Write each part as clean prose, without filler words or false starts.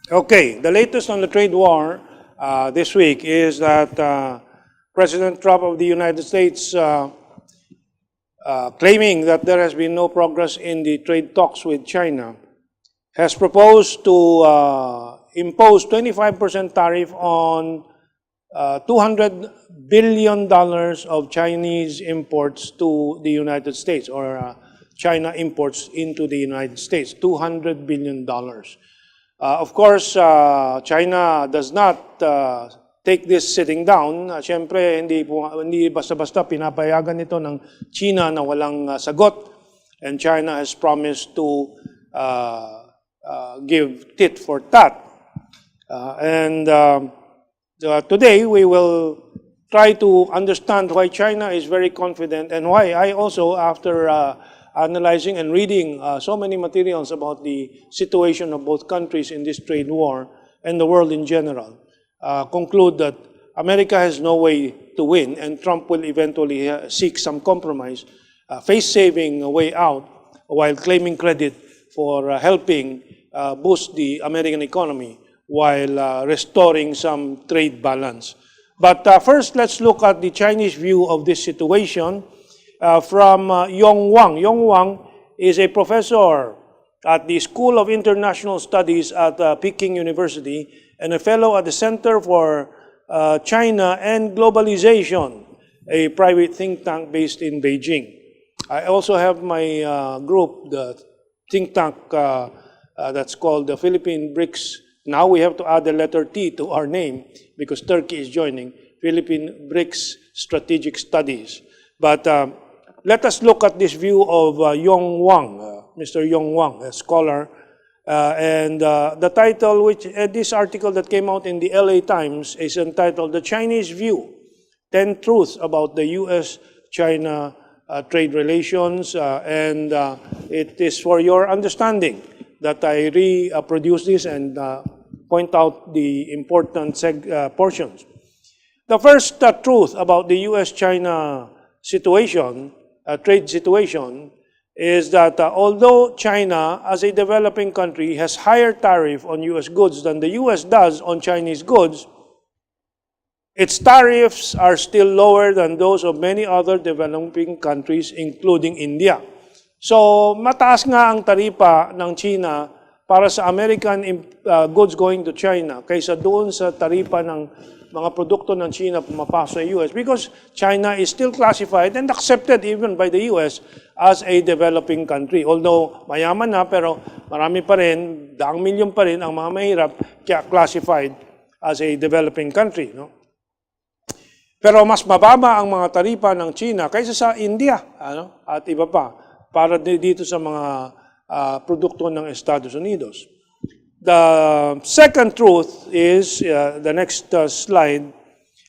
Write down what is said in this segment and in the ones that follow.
Okay, the latest on the trade war this week is that President Trump of the United States claiming that there has been no progress in the trade talks with China has proposed to impose 25% tariff on $200 billion of Chinese imports to the United States, or China imports into the United States, $200 billion. Of course, China does not take this sitting down. Siyempre, hindi basta-basta pinapayagan ito ng China na walang sagot. And China has promised to give tit for tat. Today, we will try to understand why China is very confident and why I also, after analyzing and reading so many materials about the situation of both countries in this trade war and the world in general, conclude that America has no way to win and Trump will eventually seek some compromise, face-saving a way out while claiming credit for helping boost the American economy while restoring some trade balance. But first, let's look at the Chinese view of this situation. From Yong Wang. Yong Wang is a professor at the School of International Studies at Peking University and a fellow at the Center for China and Globalization, a private think tank based in Beijing. I also have my group, the think tank that's called the Philippine BRICS. Now we have to add the letter T to our name because Turkey is joining, Philippine BRICS Strategic Studies. But let us look at this view of Yong Wang, Mr. Yong Wang, a scholar. The title, this article that came out in the LA Times is entitled The Chinese View, 10 Truths About the U.S.-China Trade Relations. It is for your understanding that I reproduce this and point out the important portions. The first truth about the U.S.-China situation, trade situation, is that although China, as a developing country, has higher tariff on U.S. goods than the U.S. does on Chinese goods, its tariffs are still lower than those of many other developing countries, including India. So, mataas nga ang taripa ng China para sa American goods going to China kaysa doon sa taripa ng mga produkto ng China pumapasok sa US because China is still classified and accepted even by the US as a developing country. Although mayaman na, pero marami pa rin, daang milyon pa rin ang mga mahirap kaya classified as a developing country. No? Pero mas mababa ang mga taripa ng China kaysa sa India at iba pa para dito sa mga produkto ng Estados Unidos. The second truth is, the next slide,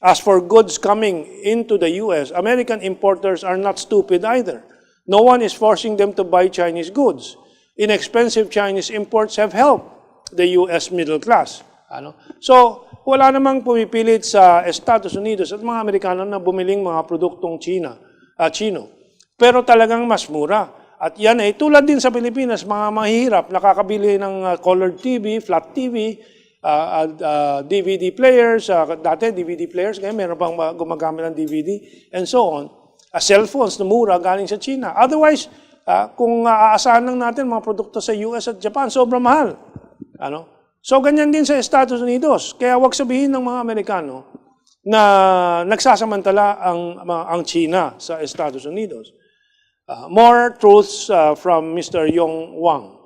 as for goods coming into the U.S., American importers are not stupid either. No one is forcing them to buy Chinese goods. Inexpensive Chinese imports have helped the U.S. middle class. So, wala namang pumipilit sa Estados Unidos at mga Amerikano na bumiling mga produktong Chino. Pero talagang mas mura. At yan ay tulad din sa Pilipinas, mga mahihirap, nakakabili ng colored TV, flat TV, DVD players, dati DVD players, ngayon meron pang gumagamit ng DVD, and so on. Cellphones na mura galing sa China. Otherwise, kung aasahan lang natin mga produkto sa US at Japan, sobrang mahal. So ganyan din sa Estados Unidos. Kaya wag sabihin ng mga Amerikano na nagsasamantala ang China sa Estados Unidos. More truths from Mr. Yong Wang.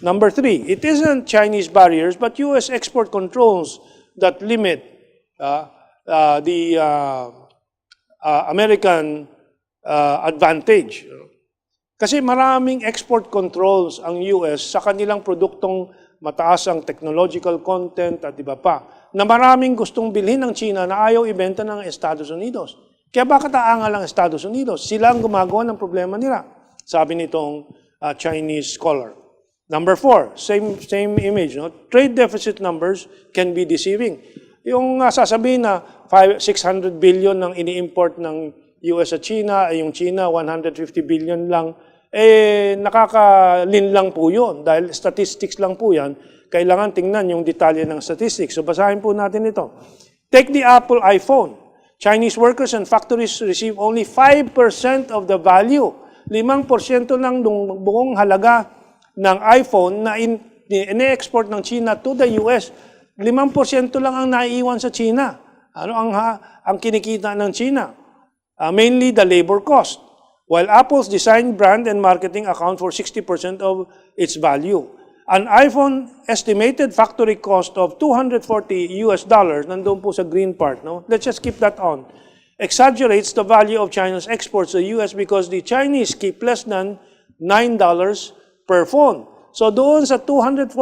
Number 3, it isn't Chinese barriers, but U.S. export controls that limit the American advantage. Kasi maraming export controls ang U.S. sa kanilang produktong mataas ang technological content at iba pa, na maraming gustong bilhin ng China na ayaw ibenta ng Estados Unidos. Kaya bakit aangal ang Estados Unidos? Sila ang gumagawa ng problema nila, sabi nitong Chinese scholar. Number 4, same image. No? Trade deficit numbers can be deceiving. Yung sasabihin na 600 billion ang ini-import ng US at China, yung China 150 billion lang, nakakalin lang po yun dahil statistics lang po yan. kailangan tingnan yung detalye ng statistics. So basahin po natin ito. Take the Apple iPhone. Chinese workers and factories receive only 5% of the value. 5% lang ng buong halaga ng iPhone na ine-export ng China to the US. 5% lang ang naiiwan sa China. Ano ang kinikita ng China? Mainly the labor cost. While Apple's design, brand, and marketing account for 60% of its value. An iPhone estimated factory cost of $240 nandun po sa green part, no? Let's just keep that on. Exaggerates the value of China's exports to the US because the Chinese keep less than $9 per phone. So doon sa $240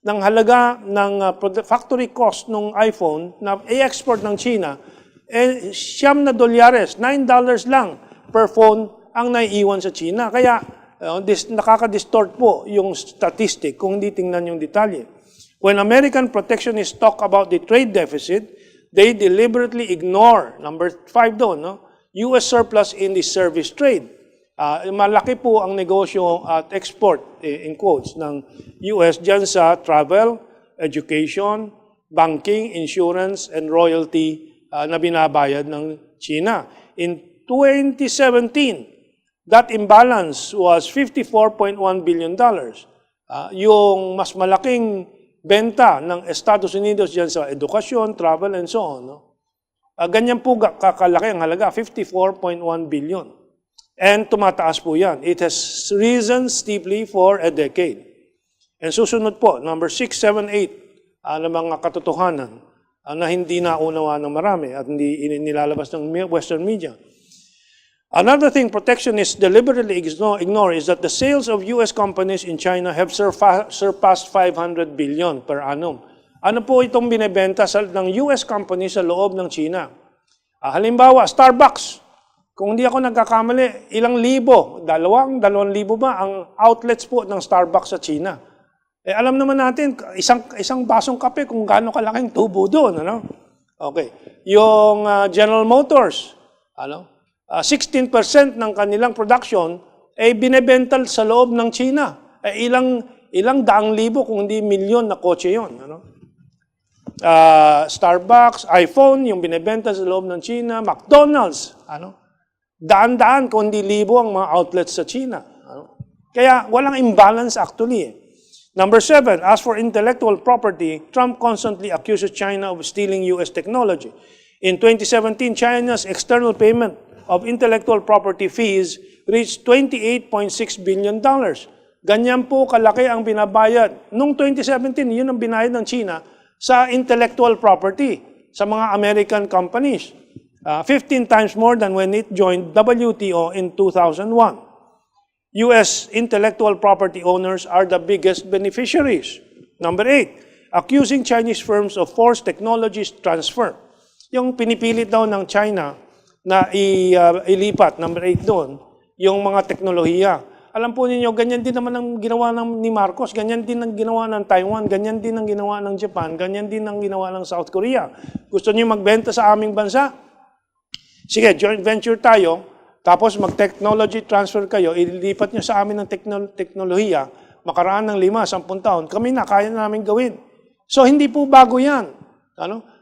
ng halaga ng factory cost ng iPhone na i-export ng China, $9 lang per phone ang naiiwan sa China. Kaya nakaka-distort po yung statistic kung hindi tingnan yung detalye. When American protectionists talk about the trade deficit, they deliberately ignore, number 5 doon, no? US surplus in the service trade. Malaki po ang negosyo at export, in quotes, ng US dyan sa travel, education, banking, insurance, and royalty na binabayad ng China. In 2017, that imbalance was $54.1 billion. Yung mas malaking benta ng Estados Unidos dyan sa edukasyon, travel, and so on. No? Ganyan po kakalaki ang halaga, $54.1 billion. And tumataas po yan. It has risen steeply for a decade. And susunod po, number 6, 7, 8, na mga katotohanan na hindi naunawa ng marami at hindi nilalabas ng Western media. Another thing protectionists deliberately ignore is that the sales of U.S. companies in China have surpassed 500 billion per annum. Ano po itong binebenta ng U.S. companies sa loob ng China? Halimbawa, Starbucks. Kung hindi ako nagkakamali, ilang libo, 2,000 ba ang outlets po ng Starbucks sa China? Alam naman natin, isang basong kape kung gaano kalaking tubo doon. Ano? Okay. Yung General Motors, 16% ng kanilang production ay binebenta sa loob ng China. Ilang daang libo kung hindi milyon na kotse yun. Starbucks, iPhone, yung binebenta sa loob ng China, McDonald's, daan-daan kung hindi libo ang mga outlets sa China. Kaya walang imbalance actually. Number 7, as for intellectual property, Trump constantly accuses China of stealing U.S. technology. In 2017, China's external payment of intellectual property fees reached $28.6 billion. Ganyan po kalaki ang binabayad. Noong 2017, yun ang binayad ng China sa intellectual property sa mga American companies. 15 times more than when it joined WTO in 2001. U.S. intellectual property owners are the biggest beneficiaries. Number 8, accusing Chinese firms of forced technologies transfer. Yung pinipilit daw ng China na ilipat, number 8 doon, yung mga teknolohiya. Alam po ninyo, ganyan din naman ang ginawa ni Marcos, ganyan din ang ginawa ng Taiwan, ganyan din ang ginawa ng Japan, ganyan din ang ginawa ng South Korea. Gusto niyo magbenta sa aming bansa? Sige, joint venture tayo, tapos mag-technology transfer kayo, ilipat nyo sa amin ng teknolohiya, makaraan ng 5-10 taon, kami na, kaya namin gawin. So, hindi po bago yan.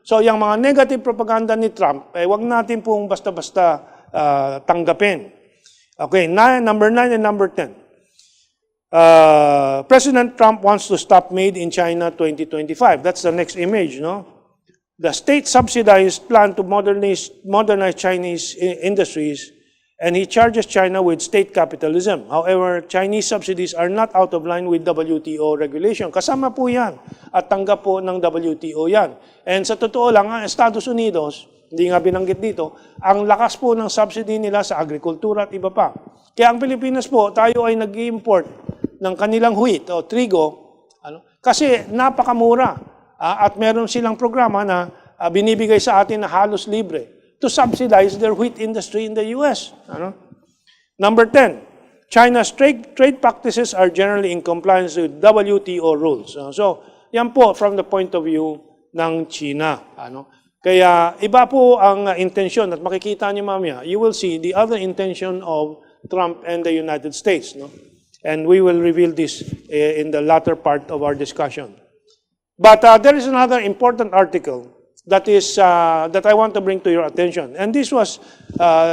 So, yung mga negative propaganda ni Trump, wag natin pong basta-basta tanggapin. Okay, number 9 and number 10. President Trump wants to stop Made in China 2025. That's the next image, no? The state-subsidized plan to modernize Chinese industries, and he charges China with state capitalism. However, Chinese subsidies are not out of line with WTO regulation. Kasama po yan at tanggap po ng WTO yan. And sa totoo lang, ang Estados Unidos, hindi nga binanggit dito, ang lakas po ng subsidy nila sa agrikultura at iba pa. Kaya ang Pilipinas po, tayo ay nag-import ng kanilang wheat o trigo kasi napakamura at meron silang programa na binibigay sa atin na halos libre to subsidize their wheat industry in the U.S. Number 10, China's trade practices are generally in compliance with WTO rules. So, yan po from the point of view ng China. Kaya iba po ang intensyon at makikita niyo mamaya, you will see the other intention of Trump and the United States. And we will reveal this in the latter part of our discussion. But there is another important article that I want to bring to your attention. And this was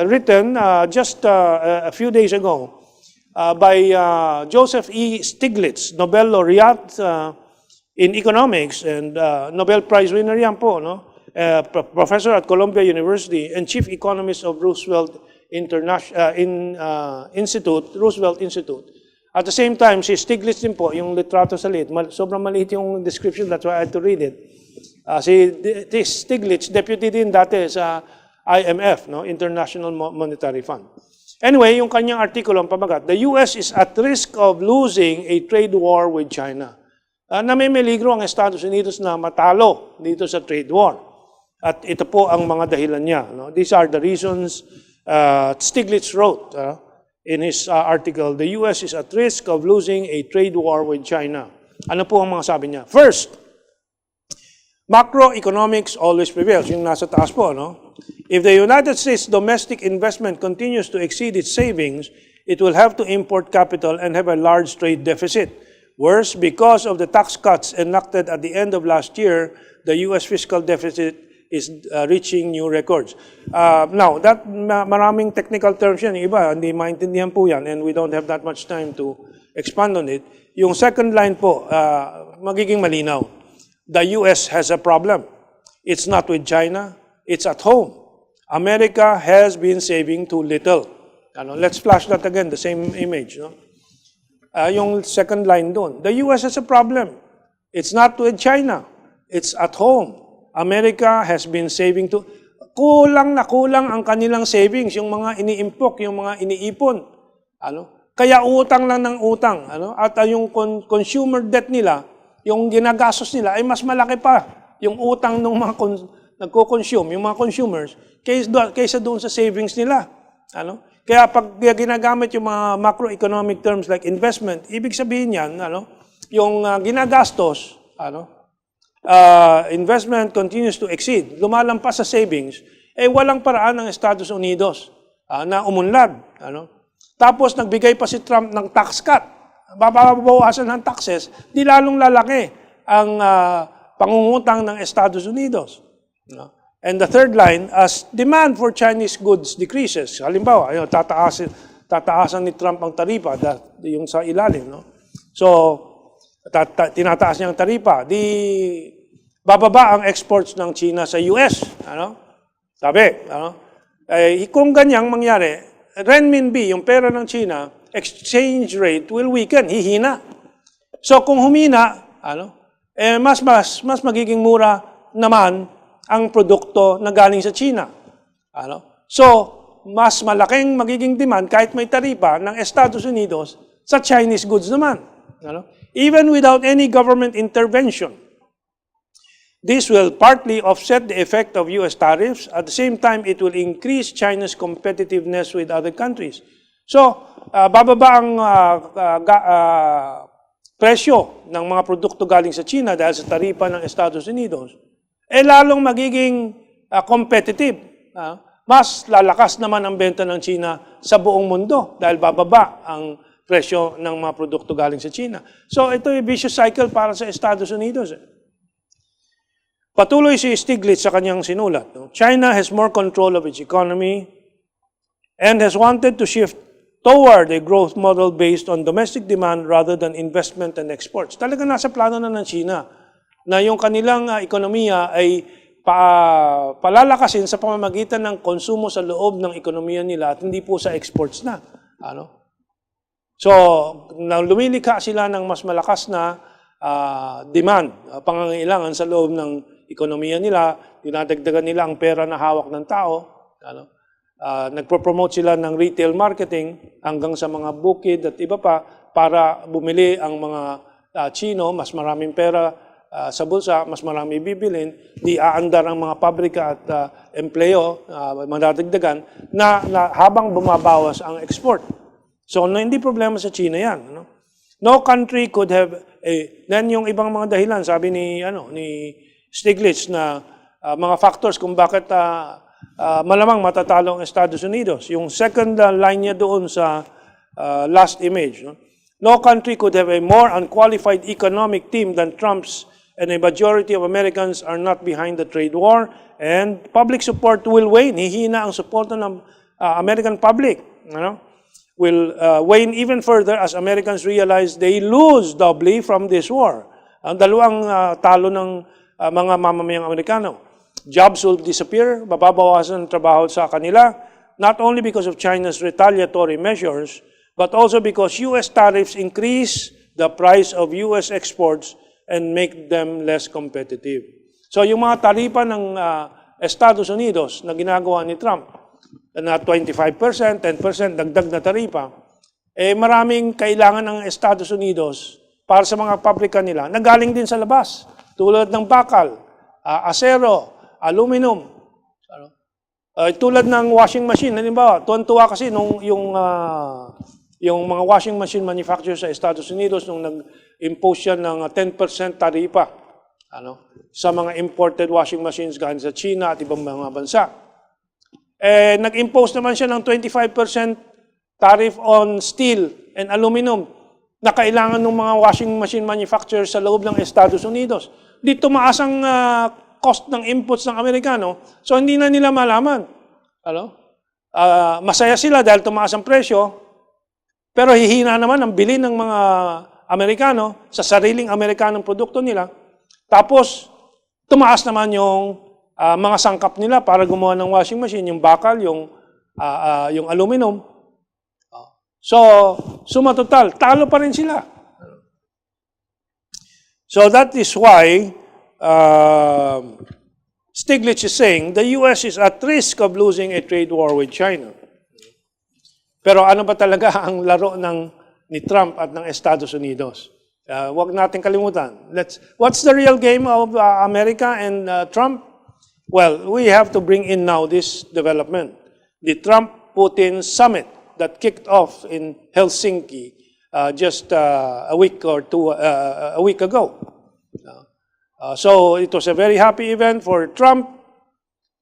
written just a few days ago by Joseph E. Stiglitz, Nobel laureate in economics and Nobel Prize winner yan po, no? Professor at Columbia University and chief economist of Roosevelt Roosevelt Institute. At the same time, si Stiglitz din po, yung litrato sa liit, sobrang maliit yung description, that's why I had to read it. Si Stiglitz, deputy din dati sa IMF, no? International Monetary Fund. Anyway, yung kanyang artikulo ang pamagat, the US is at risk of losing a trade war with China. Namimiligro ang Estados Unidos na matalo dito sa trade war. At ito po ang mga dahilan niya. No? These are the reasons Stiglitz wrote in his article, the US is at risk of losing a trade war with China. Ano po ang mga sabi niya? First, macroeconomics always prevails. Yung nasa taas po, no? If the United States domestic investment continues to exceed its savings, it will have to import capital and have a large trade deficit. Worse, because of the tax cuts enacted at the end of last year, the US fiscal deficit is reaching new records. Now, that maraming technical terms yan. Yung iba, hindi maintindihan po yan, and we don't have that much time to expand on it. Yung second line po, magiging malinaw. The US has a problem. It's not with China. It's at home. America has been saving too little. Let's flash that again, the same image. No? Yung second line doon. The US has a problem. It's not with China. It's at home. America has been saving to... Kulang na kulang ang kanilang savings, yung mga iniimpok, yung mga iniipon. Kaya utang lang ng utang. At yung consumer debt nila, yung ginagastos nila, ay mas malaki pa yung utang ng mga nagko-consume, yung mga consumers, kaysa doon sa savings nila. Kaya pag ginagamit yung mga macroeconomic terms like investment, ibig sabihin yan, yung ginagastos, investment continues to exceed, lumalampas sa savings, walang paraan ng Estados Unidos na umunlad. Tapos nagbigay pa si Trump ng tax cut. Babawasan ng taxes, di lalong lalaki ang pangungutang ng Estados Unidos. And the third line, as demand for Chinese goods decreases, halimbawa, tataasan ni Trump ang taripa, yung sa ilalim. So, tinataas niya ang taripa, di bababa ang exports ng China sa US. Sabi, kung ganyang mangyari, renminbi, yung pera ng China, exchange rate will weaken, hihina. So kung humina, mas magiging mura naman ang produkto na galing sa China. So, mas malaking magiging demand kahit may taripa ng Estados Unidos sa Chinese goods naman. Even without any government intervention. This will partly offset the effect of US tariffs. At the same time, it will increase China's competitiveness with other countries. So, bababa ang presyo ng mga produkto galing sa China dahil sa taripa ng Estados Unidos. Lalong magiging competitive. Mas lalakas naman ang benta ng China sa buong mundo dahil bababa ang presyo ng mga produkto galing sa China. So ito yung vicious cycle para sa Estados Unidos. Patuloy si Stiglitz sa kanyang sinulat. China has more control of its economy and has wanted to shift toward a growth model based on domestic demand rather than investment and exports. Talaga nasa plano na ng China na yung kanilang ekonomiya ay palalakasin sa pamamagitan ng konsumo sa loob ng ekonomiya nila at hindi po sa exports na. So, lumilikha sila ng mas malakas na demand, pangangailangan sa loob ng ekonomiya nila, dinadagdagan nila ang pera na hawak ng tao, nagpo-promote sila ng retail marketing hanggang sa mga bukid at iba pa para bumili ang mga Chino, mas maraming pera sa bulsa, mas marami bibilin, di aandar ang mga pabrika at empleo, madadagdagan, na habang bumabawas ang export. So, hindi problema sa China yan. No country could have then yung ibang mga dahilan, sabi ni Stiglitz na mga factors kung bakit malamang matatalo ang Estados Unidos. Yung second line niya doon sa last image. No country could have a more unqualified economic team than Trump's, and a majority of Americans are not behind the trade war, and public support will wane. Hihina ang suporta ng American public. Will wane even further as Americans realize they lose doubly from this war. Ang dalawang talo ng mga mamamayang Amerikano. Jobs will disappear, mababawasan ang trabaho sa kanila, not only because of China's retaliatory measures, but also because U.S. tariffs increase the price of U.S. exports and make them less competitive. So yung mga taripa ng Estados Unidos na ginagawa ni Trump, na 25%, 10%, dagdag na taripa, maraming kailangan ng Estados Unidos para sa mga pabrika nila, nagaling din sa labas, tulad ng bakal, asero, aluminum, tulad ng washing machine. Halimbawa, tuwan-tuwa kasi yung mga washing machine manufacturers sa Estados Unidos nung nag-impose siya ng 10% taripa sa mga imported washing machines galing sa China at ibang mga bansa. Nag-impose naman siya ng 25% tariff on steel and aluminum na kailangan ng mga washing machine manufacturers sa loob ng Estados Unidos. Di tumaas ang cost ng inputs ng Amerikano, so hindi na nila malaman. Masaya sila dahil tumaas ang presyo, pero hihina naman ang bili ng mga Amerikano sa sariling Amerikanong produkto nila. Tapos, tumaas naman yung mga sangkap nila para gumawa ng washing machine, yung bakal, yung aluminum. So, suma total, talo pa rin sila. So that is why Stiglitz is saying the U.S. is at risk of losing a trade war with China. Pero ano ba talaga ang laro ni Trump at ng Estados Unidos? Huwag natin kalimutan. What's the real game of America and Trump? Well, we have to bring in now this development. The Trump-Putin summit that kicked off in Helsinki just a week ago. So it was a very happy event for Trump,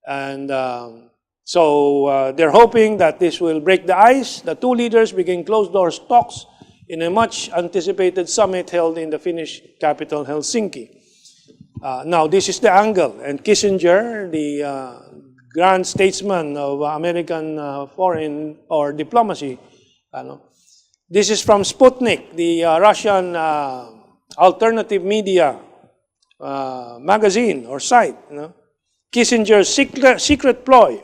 and so they're hoping that this will break the ice. The two leaders begin closed-door talks in a much-anticipated summit held in the Finnish capital, Helsinki. Now, this is the angle, and Kissinger, the grand statesman of American foreign or diplomacy, this is from Sputnik, the Russian alternative media magazine or site. Kissinger's secret ploy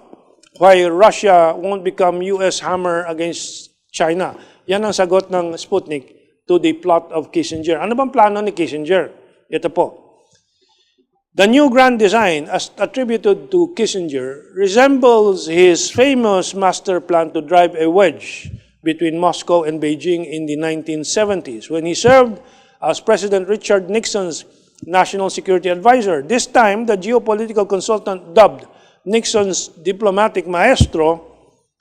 why Russia won't become U.S. hammer against China. Yan ang sagot ng Sputnik to the plot of Kissinger. Ano bang plano ni Kissinger? Ito po. The new grand design, as attributed to Kissinger, resembles his famous master plan to drive a wedge between Moscow and Beijing in the 1970s, when he served as President Richard Nixon's national security advisor. This time, the geopolitical consultant dubbed Nixon's diplomatic maestro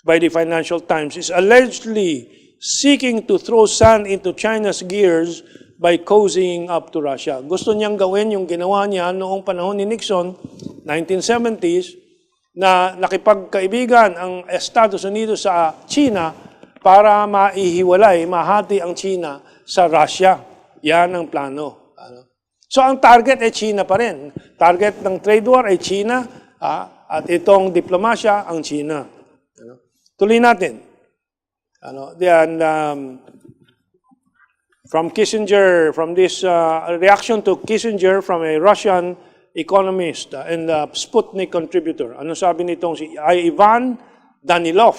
by the Financial Times is allegedly seeking to throw sand into China's gears by cozying up to Russia. Gusto niyang gawin yung ginawa niya noong panahon ni Nixon, 1970s, na nakipagkaibigan ang Estados Unidos sa China para maihiwalay, mahati ang China sa Russia. Yan ang plano. So ang target ay China pa rin. Target ng trade war ay China, at itong diplomasya ang China. Tuloy natin. From Kissinger, from this reaction to Kissinger from a Russian economist and Sputnik contributor. Ano sabi nitong si Ivan Danilov,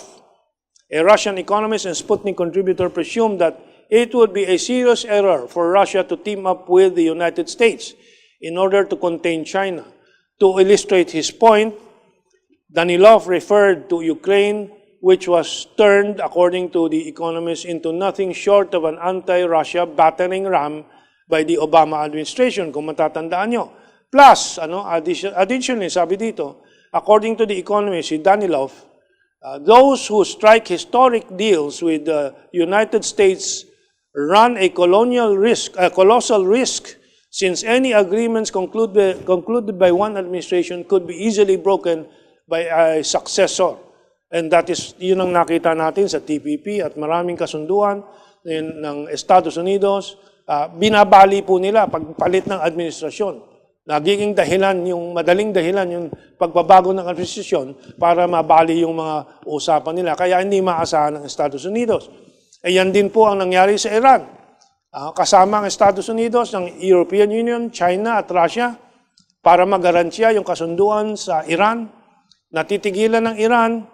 a Russian economist and Sputnik contributor, presumed that it would be a serious error for Russia to team up with the United States in order to contain China. To illustrate his point, Danilov referred to Ukraine, which was turned, according to the economist, into nothing short of an anti-Russia battering ram by the Obama administration, kung matatandaan nyo. Plus, additionally, sabi dito, according to the economist, si Danilov, those who strike historic deals with the United States run a colossal risk, since any agreements concluded by one administration could be easily broken by a successor. And that is, yun ang nakita natin sa TPP at maraming kasunduan ng Estados Unidos, binabali po nila pagpalit ng administrasyon. Nagiging dahilan, yung madaling dahilan, yung pagbabago ng administrasyon para mabali yung mga usapan nila. Kaya hindi maasahan ng Estados Unidos. Yan din po ang nangyari sa Iran. Kasama ang Estados Unidos, ng European Union, China at Russia para magarantiya yung kasunduan sa Iran. Natitigilan ng Iran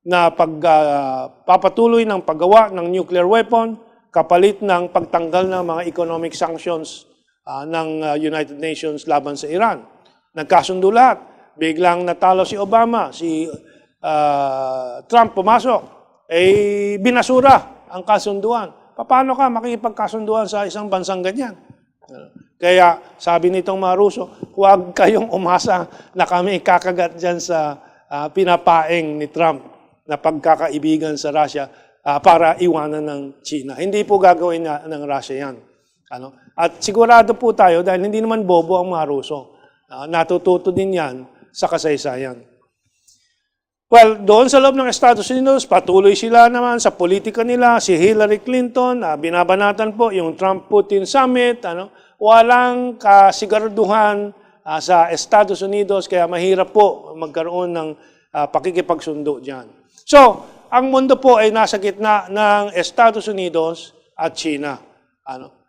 na pagpapatuloy ng paggawa ng nuclear weapon kapalit ng pagtanggal ng mga economic sanctions ng United Nations laban sa Iran. Nagkasundo lahat. Biglang natalo si Obama, si Trump pumasok, binasura ang kasunduan. Paano ka makikipagkasunduan sa isang bansang ganyan? Kaya sabi nitong mga Ruso, huwag kayong umasa na kami kakagat dyan sa pinapaing ni Trump na pagkakaibigan sa Russia para iwanan ng China. Hindi po gagawin ng Russia yan. At sigurado po tayo, dahil hindi naman bobo ang mga Ruso, natututo din yan sa kasaysayan. Well, doon sa loob ng Estados Unidos, patuloy sila naman sa politika nila. Si Hillary Clinton, binabanatan po yung Trump-Putin Summit. Walang kasiguraduhan sa Estados Unidos, kaya mahirap po magkaroon ng pakikipagsundo dyan. So, ang mundo po ay nasa gitna ng Estados Unidos at China.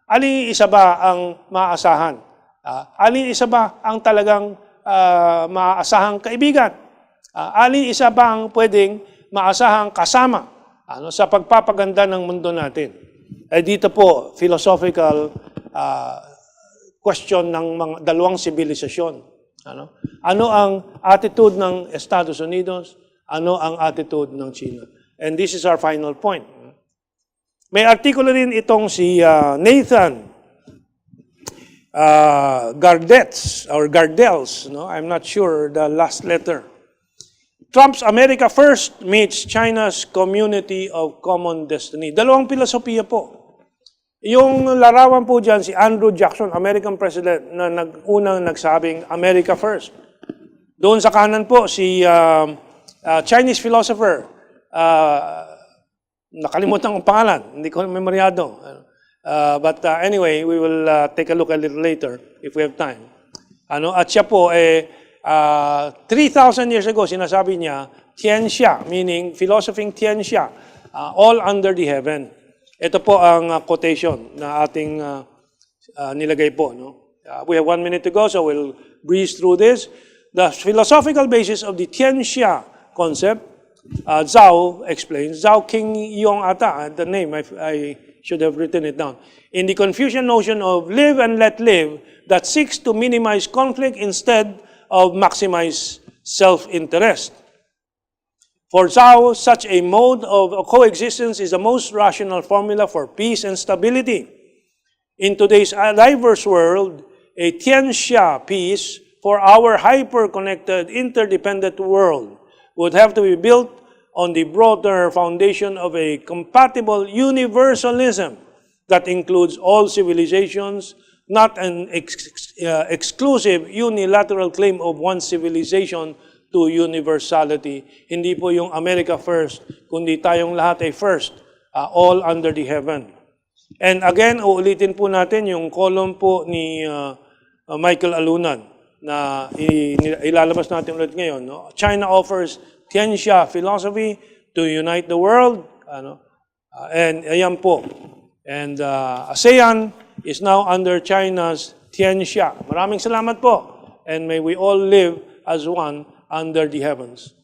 Alin isa ba ang maaasahan? Alin isa ba ang talagang maaasahang kaibigan? Alin isa ba ang pwedeng maasahang kasama sa pagpapaganda ng mundo natin? Dito po, philosophical question ng mga dalawang sibilisasyon. Ano ang attitude ng Estados Unidos? Ano ang attitude ng China? And this is our final point. May artikulo rin itong si Nathan Gardels. I'm not sure the last letter. Trump's America First meets China's Community of Common Destiny. Dalawang filosofiya po. Yung larawan po dyan, si Andrew Jackson, American President, na unang nagsabing America First. Doon sa kanan po, si Chinese philosopher, nakalimutan ang pangalan, hindi ko memoryado. But anyway, we will take a look a little later if we have time. At siya po, 3,000 years ago, sinasabi niya, Tianxia, meaning philosophing Tianxia, all under the heaven. Ito po ang quotation na ating nilagay po. We have 1 minute to go, so we'll breeze through this. The philosophical basis of the Tianxia concept, Zhao explains, Zhao King Yong ata, the name, I should have written it down. In the Confucian notion of live and let live that seeks to minimize conflict instead of maximize self-interest. For Zhao, such a mode of coexistence is the most rational formula for peace and stability. In today's diverse world, a Tianxia peace for our hyper-connected, interdependent world would have to be built on the broader foundation of a compatible universalism that includes all civilizations, not an exclusive unilateral claim of one civilization to universality. Hindi po yung America first, kundi tayong lahat ay first, all under the heaven. And again, uulitin po natin yung column po ni Michael Alunan na ilalabas natin ulit ngayon. China offers Tianxia philosophy to unite the world. And ayan po. And ASEAN is now under China's Tianxia. Maraming salamat po. And may we all live as one under the heavens.